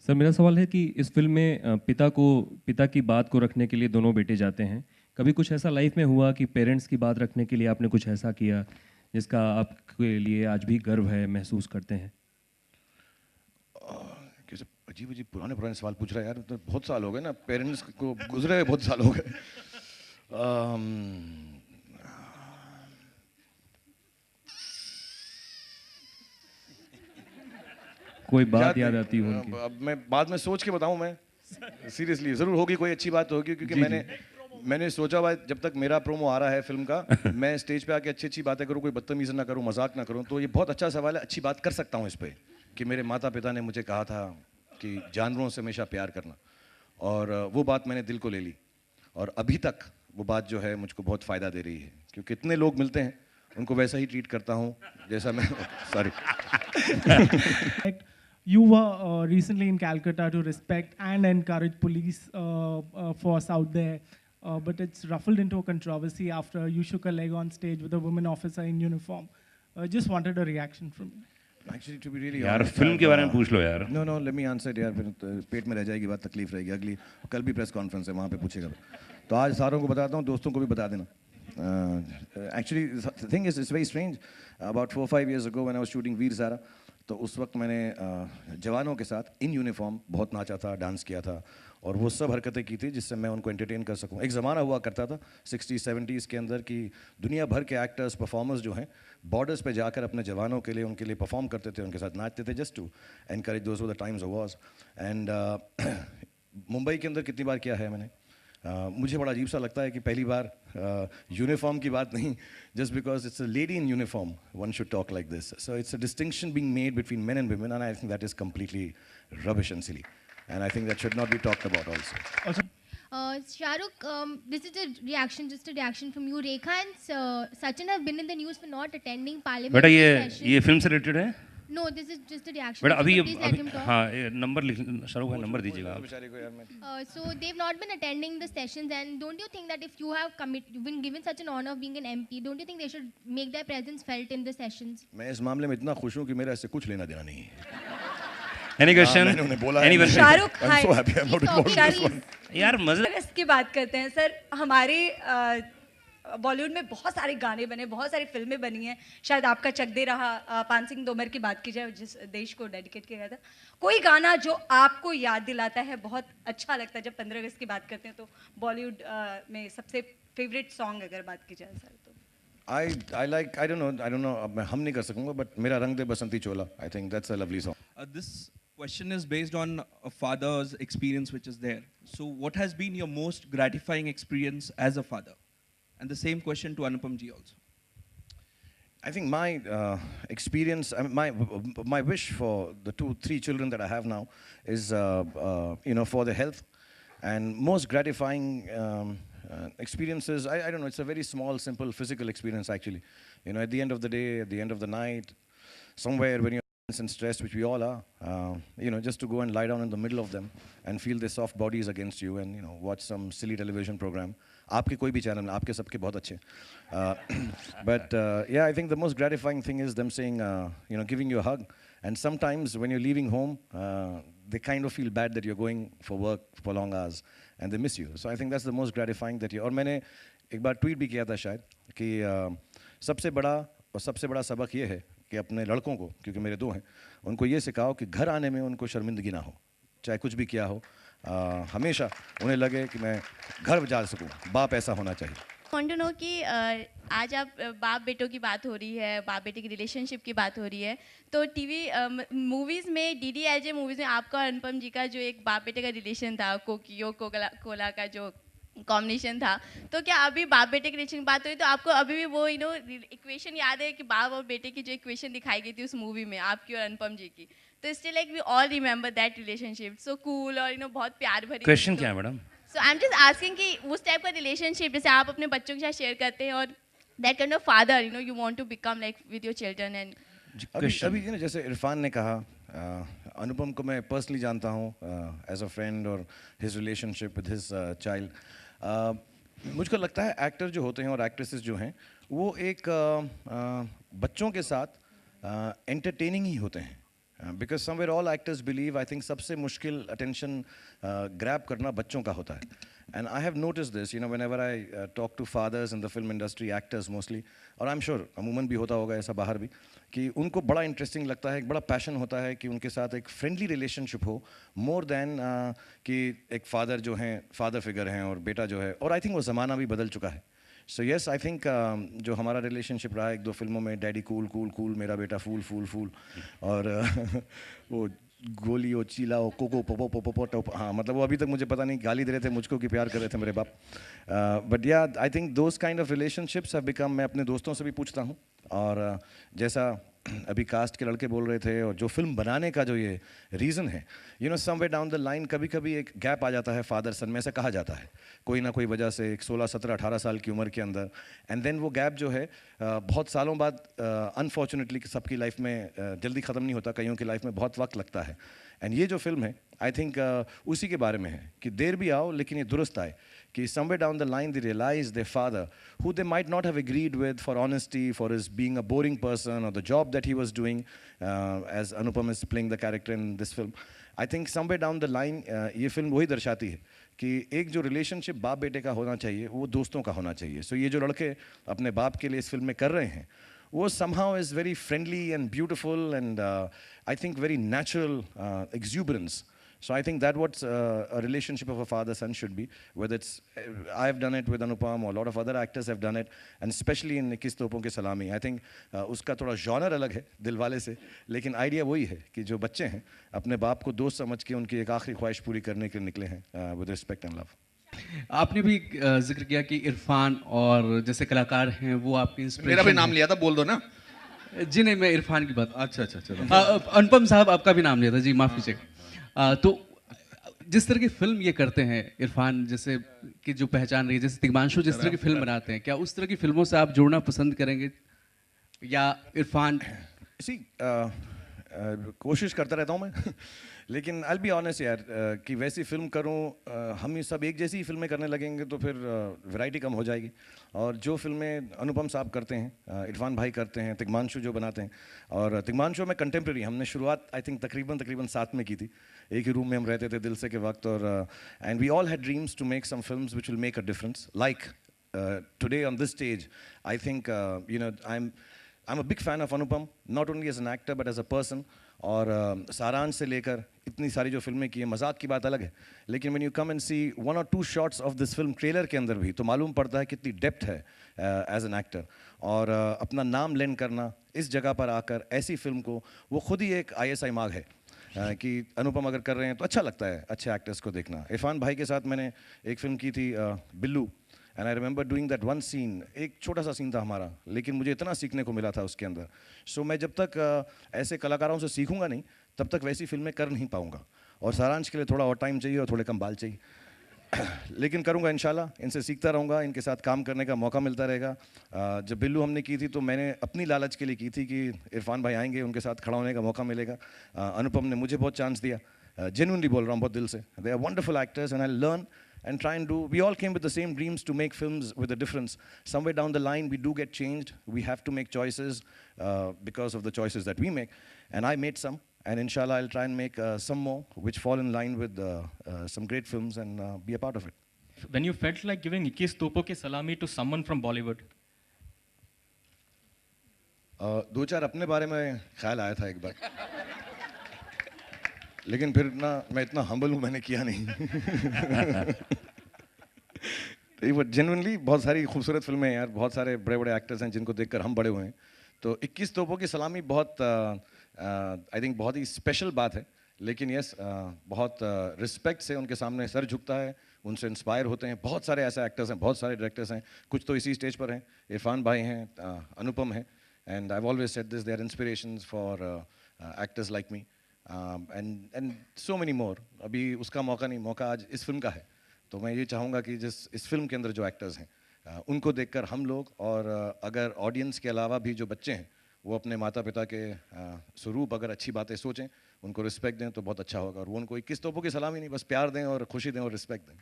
Sir मेरा सवाल है कि इस फिल्म में पिता की बात को रखने के लिए दोनों बेटे जाते हैं। कभी कुछ ऐसा लाइफ में हुआ कि पेरेंट्स की बात रखने के लिए आपने कुछ ऐसा किया जिसका आपके लिए आज भी गर्व है, महसूस करते हैं? कैसे अजीब अजीब पुराने पुराने सवाल पूछ रहा है यार, तो बहुत साल हो गए ना, पेरेंट्स को गुजरे हुए बहुत साल हो गए। कोई बात याद आती हो उनकी? अब मैं बाद में सोच के बताऊं। मैं सीरियसली ज़रूर होगी, कोई अच्छी बात होगी, क्योंकि जी, मैंने सोचा हुआ है, जब तक मेरा प्रोमो आ रहा है फिल्म का, मैं स्टेज पे आके अच्छी अच्छी बातें करूं, कोई बदतमीज़ी ना करूं, मजाक ना करूं। तो ये बहुत अच्छा सवाल है, अच्छी बात कर सकता हूं इस पे कि मेरे माता पिता ने मुझे कहा था कि जानवरों से हमेशा प्यार करना, और वो बात मैंने दिल को ले ली, और अभी तक वो बात जो है मुझको बहुत फ़ायदा दे रही है, क्योंकि इतने लोग मिलते हैं उनको वैसा ही ट्रीट करता हूँ जैसा मैं sorry. You were recently in Calcutta to respect and encourage police force out there, but it's ruffled into a controversy after you shook a leg on stage with a woman officer in uniform. Just wanted a reaction from you. Actually, to be really यार honest, film के बारे में पूछ लो यार। No, let me answer it यार, फिर पेट में रह जाएगी बात, तकलीफ रहेगी। अगली कल भी प्रेस कॉन्फ्रेंस है, वहाँ पे पूछेगा। तो आज सारों को बताता हूँ, दोस्तों को भी बता देना। Actually, the thing is, it's very strange. About 4-5 years ago, when I was shooting Veer Zaara, तो उस वक्त मैंने जवानों के साथ इन यूनिफॉर्म बहुत नाचा था, डांस किया था, और वो सब हरकतें की थी जिससे मैं उनको एंटरटेन कर सकूं। एक ज़माना हुआ करता था 60s-70s के अंदर कि दुनिया भर के एक्टर्स, परफॉर्मर्स जो हैं, बॉर्डर्स पे जाकर अपने जवानों के लिए, उनके लिए परफॉर्म करते थे, उनके साथ नाचते थे, just to encourage those were the times of wars. And Mumbai के अंदर कितनी बार किया है मैंने। मुझे बड़ा अजीब सा लगता है कि पहली बार यूनिफॉर्म की बात नहीं, just because it's a lady in uniform one should talk like this. So it's a distinction being made between main and women, and I think that is completely rubbish and silly, and I think that should not be talked about also. Shahrukh, this is a reaction, just a reaction from you. Rekha and Sachin have been in the news for not attending बेटा parliamentary session. ये film से related है? No, this is just a reaction. बेटा So please let him talk. हाँ, ये number लिख, शाहरुख भाई number दीजिएगा आप। So they've not been attending the sessions, and don't you think that if you have you've been given such an honor of being an MP, don't you think they should make their presence felt in the sessions? मैं इस मामले में इतना खुश हूँ कि मेरा इससे कुछ लेना देना नहीं है। Any question? मैंने उन्हें बोला Any है। question? Shahrukh, I'm so happy I'm not involved in this one. यार मजे रस की बात करते हैं सर। हमारे बॉलीवुड में बहुत सारे गाने बने, बहुत सारी फिल्में बनी हैं। शायद आपका चक दे रहा, पान सिंह तोमर की बात की जाए, जिस देश को डेडिकेट किया गया था, कोई गाना जो आपको याद दिलाता है, बहुत अच्छा लगता है जब 15 अगस्त की बात करते हैं, तो बॉलीवुड में सबसे फेवरेट सॉन्ग अगर बात की जाए सर तो? I don't know, अब मैं हम नहीं कर सकूंगा, बट मेरा रंग दे बसंती चोला, I think that's a lovely song. This question is based on a father's experience which is there. So what has been your most gratifying experience as a father? And the same question to Anupam ji also. I think my experience, I mean, my wish for the 2-3 children that I have now is, for their health, and most gratifying experiences, I don't know, it's a very small, simple, physical experience actually. At the end of the day, at the end of the night, somewhere when you're and stressed, which we all are, just to go and lie down in the middle of them and feel their soft bodies against you, and watch some silly television program. आपके कोई भी channel, आपके सबके बहुत अच्छे। But yeah, I think the most gratifying thing is them saying, giving you a hug. And sometimes when you're leaving home, they kind of feel bad that you're going for work for long hours, and they miss you. So I think that's the most gratifying that you. और मैंने एक बार tweet भी किया था शायद कि सबसे बड़ा सबक ये है कि अपने लड़कों को, क्योंकि मेरे 2 हैं, उनको ये सिखाओ कि घर आने में उनको शर्मिंदगी ना हो, चाहे कुछ भी किया हो, हमेशा उन्हें लगे कि मैं घर जा सकूं। बाप ऐसा होना चाहिए। वांट टू नो कि आज आप बाप बेटों की बात हो रही है, बाप बेटे की रिलेशनशिप की बात हो रही है, तो टीवी मूवीज़ में, DDLJ मूवीज़ में आपका और अनुपम जी का जो एक बाप बेटे का रिलेशन था, कोकियो कोला का जो कॉम्बिनेशन था, तो क्या अभी बाप बेटे के रिलेशन की बात हुई तो आपको अभी भी वो इक्वेशन याद है कि बाप और बेटे की जो इक्वेशन दिखाई गई थी उस मूवी में आपकी और अनुपम जी की, तो still like we all remember that relationship so cool और बहुत प्यार भरी। क्वेश्चन क्या है madam? So I am just asking कि उस टाइप का रिलेशनशिप जैसे आप अपने बच्चों के साथ शेयर करते हैं, और that kind of father you want to become like with your children. And अभी जैसे इरफान ने कहा, अनुपम को मैं पर्सनली जानता हूँ एज अ फ्रेंड, और his relationship with his child. मुझको लगता है एक्टर जो होते हैं और एक्ट्रेसेस जो हैं, वो एक बच्चों के साथ एंटरटेनिंग ही होते हैं, Because somewhere all actors believe, I think सबसे मुश्किल attention grab करना बच्चों का होता है. And I have noticed this, you know, whenever I talk to fathers in the film industry, actors mostly, और I'm sure अमूमन भी होता होगा ऐसा बाहर भी, कि उनको बड़ा इंटरेस्टिंग लगता है, एक बड़ा पैशन होता है कि उनके साथ एक फ्रेंडली रिलेशनशिप हो, मोर देन कि एक फादर जो हैं, फादर फिगर हैं और बेटा जो है, और आई थिंक वो ज़माना भी बदल चुका है. सो येस, आई थिंक जो हमारा रिलेशनशिप रहा एक दो फिल्मों में, डैडी कूल कूल कूल, मेरा बेटा फूल फूल फूल, और वो गोली ओ चीला ओ कोको पोपो पोपो पोटो, हाँ मतलब वो अभी तक मुझे पता नहीं गाली दे रहे थे मुझको कि प्यार कर रहे थे मेरे बाप. बट या I think those kind of relationships have become, मैं अपने दोस्तों से भी पूछता हूँ, और जैसा अभी कास्ट के लड़के बोल रहे थे, और जो फिल्म बनाने का जो ये रीज़न है, you know somewhere down the line कभी कभी एक गैप आ जाता है फादर सन में, ऐसा कहा जाता है कोई ना कोई वजह से, एक 16, 17, 18 साल की उम्र के अंदर, एंड देन वो गैप जो है बहुत सालों बाद अनफॉर्चुनेटली सबकी लाइफ में जल्दी ख़त्म नहीं होता, कईयों की लाइफ में बहुत वक्त लगता है. एंड ये जो फिल्म है आई थिंक उसी के बारे में है कि देर भी आओ लेकिन ये दुरुस्त आए, कि somewhere down the line they realize their father, who they might not have agreed with for honesty, for his being a boring person, or the job that he was doing, as Anupam is playing the character in this film. I think somewhere down the line ये film वही दर्शाती है कि एक जो relationship बाप बेटे का होना चाहिए वो दोस्तों का होना चाहिए. सो ये जो लड़के अपने बाप के लिए इस फिल्म में कर रहे हैं, वो somehow is very friendly and beautiful, and I think very natural exuberance. So I think that what a relationship of a father-son should be. Whether it's, I've done it with Anupam, or a lot of other actors have done it, and especially in 21 तोपों की सलामी. I think उसका थोड़ा genre अलग है दिलवाले से, लेकिन idea वही है कि जो बच्चे हैं अपने बाप को दोस्त समझ के उनकी एक आखिरी ख्वाहिश पूरी करने के लिए निकले हैं, with respect and love. आपने भी जिक्र किया कि इरफान और जैसे कलाकार हैं वो आपकी इंस्पिरेशन. मेरा भी नाम लिया था, बोल दो ना. जी नहीं, मैं इरफान की बात. अच्छा चलो. अनुपम साहब आपका भी नाम लिया था जी, माफ कीजिएगा. तो जिस तरह की फिल्म ये करते हैं इरफान, जैसे कि जो पहचान रही है, जैसे तिग्मांशु जिस तरह की फिल्म बनाते हैं, क्या उस तरह की फिल्मों से आप जुड़ना पसंद करेंगे, या इरफान? कोशिश करता रहता हूँ मैं लेकिन आई बी ऑनेस्ट यार, कि वैसी फिल्म करूँ, हम ये सब एक जैसी ही फिल्में करने लगेंगे तो फिर वैरायटी कम हो जाएगी. और जो फिल्में अनुपम साहब करते हैं, इरफान भाई करते हैं, तिग्मांशु जो बनाते हैं, और तिग्मांशु में कंटेम्प्रेरी हमने शुरुआत आई थिंक तकरीबन साथ में की थी, एक ही रूम में हम रहते थे दिल से के वक्त, और and we all had dreams to make some films which will make a difference. Like today on this stage I think you know I'm a big fan of Anupam, not only as an actor but as a person. और सारांश से लेकर इतनी सारी जो फिल्में की हैं, मजाक की बात अलग है, लेकिन when you come and see 1 or 2 shots of this film trailer के अंदर भी तो मालूम पड़ता है कितनी डेप्थ है एज एन एक्टर. और अपना नाम लैंड करना इस जगह पर आकर ऐसी फिल्म को, वो खुद ही एक ISI मार्ग है कि अनुपम अगर कर रहे हैं तो अच्छा लगता है अच्छे एक्टर्स को देखना. इरफान भाई के साथ मैंने एक फिल्म की थी Billu, and I remember doing that one scene. एक छोटा सा सीन था हमारा, लेकिन मुझे इतना सीखने को मिला था उसके अंदर. सो मैं जब तक ऐसे कलाकारों से सीखूंगा नहीं तब तक वैसी फिल्में कर नहीं पाऊंगा. और सारांश के लिए थोड़ा और टाइम चाहिए और थोड़े कम बाल चाहिए लेकिन करूंगा इंशाल्लाह, इनसे सीखता रहूंगा, इनके साथ काम करने का मौका मिलता रहेगा. जब बिल्लू हमने की थी तो मैंने अपनी लालच के लिए की थी कि इरफान भाई आएंगे, उनके साथ खड़ा होने का मौका मिलेगा. अनुपम ने मुझे बहुत चांस दिया, जेन्युइनली बोल रहा हूँ, बहुत दिल से. They are wonderful actors and I learn and try and do. We all came with the same dreams to make films with a difference. Somewhere down the line, we do get changed. We have to make choices because of the choices that we make. And I made some, and inshallah, I'll try and make some more which fall in line with some great films and be a part of it. When you felt like giving 21 तोपों की सलामी to someone from Bollywood? दो चार अपने बारे में ख्याल आया था एक बार, लेकिन फिर ना मैं इतना हम्बल हूँ, मैंने किया नहीं. जेन्युइनली बहुत सारी खूबसूरत फिल्में हैं यार, बहुत सारे बड़े बड़े एक्टर्स हैं जिनको देखकर हम बड़े हुए हैं. तो 21 तोपों की सलामी बहुत आई थिंक बहुत ही स्पेशल बात है. लेकिन यस, बहुत रिस्पेक्ट से उनके सामने सर झुकता है, उनसे इंस्पायर होते हैं. बहुत सारे ऐसे एक्टर्स हैं, बहुत सारे डायरेक्टर्स हैं, कुछ तो इसी स्टेज पर हैं. इरफान भाई हैं, अनुपम हैं, and I have always said this, they are inspirations for actors like me. and so many more. अभी उसका मौका नहीं, मौका आज इस फिल्म का है. तो मैं ये चाहूँगा कि जिस इस फिल्म के अंदर जो एक्टर्स हैं उनको देखकर हम लोग, और अगर ऑडियंस के अलावा भी जो बच्चे हैं वो अपने माता पिता के स्वरूप अगर अच्छी बातें सोचें, उनको रिस्पेक्ट दें तो बहुत अच्छा होगा. और वो उनको 21 तोपों की सलामी नहीं, बस प्यार दें और खुशी दें और रिस्पेक्ट दें.